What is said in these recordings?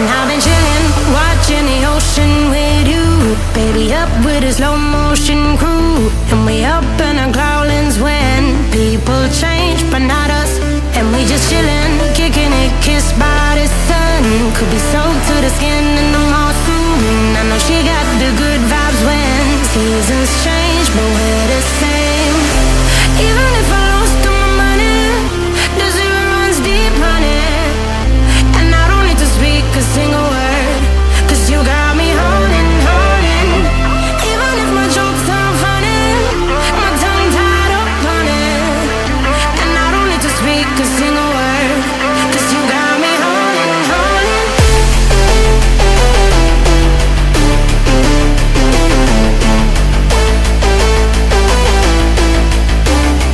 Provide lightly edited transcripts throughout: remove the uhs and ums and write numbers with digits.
And I've been chilling, watching the ocean with you. Baby up with a slow motion crew. And we up in our growlings when people change, but not us. And we just chilling, kicking it, kissed by the sun. Could be soaked to the skin in the mall soon. I know she got the good vibes when seasons change, but we're the same. Even if I lost all my money, the zero runs deep, honey. And I don't need to speak a single word, 'cause you got me holding, holding. Even if my jokes aren't funny, my tongue tied up on it. And I don't need to speak a single word, 'cause you got me holding, holding.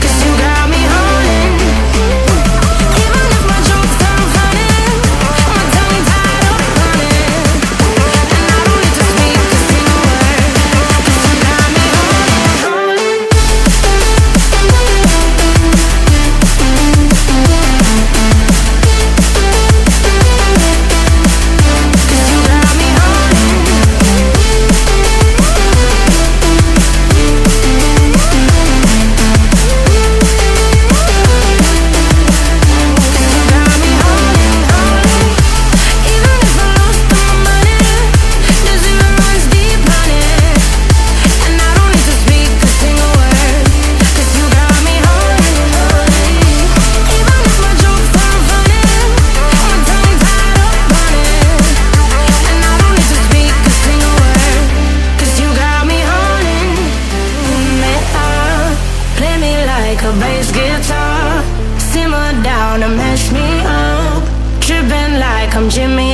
'Cause you got me holding. Even if my jokes aren't funny, my tongue tied up on it. And I don't need to speak a single word, 'cause you got me holding, holding. 'Cause you got me holding. You got me holding, holding. Even if I lost all my money, the zero runs deep, honey. And I don't need to speak a single word, 'cause you got me holding, holding. Even if my jokes aren't funny, my tongue tied up on it. And I don't need to speak a single word, 'cause you got me holding me up. Play me like a bass guitar, simmer down and mash me up. Tripping like I'm Jimmy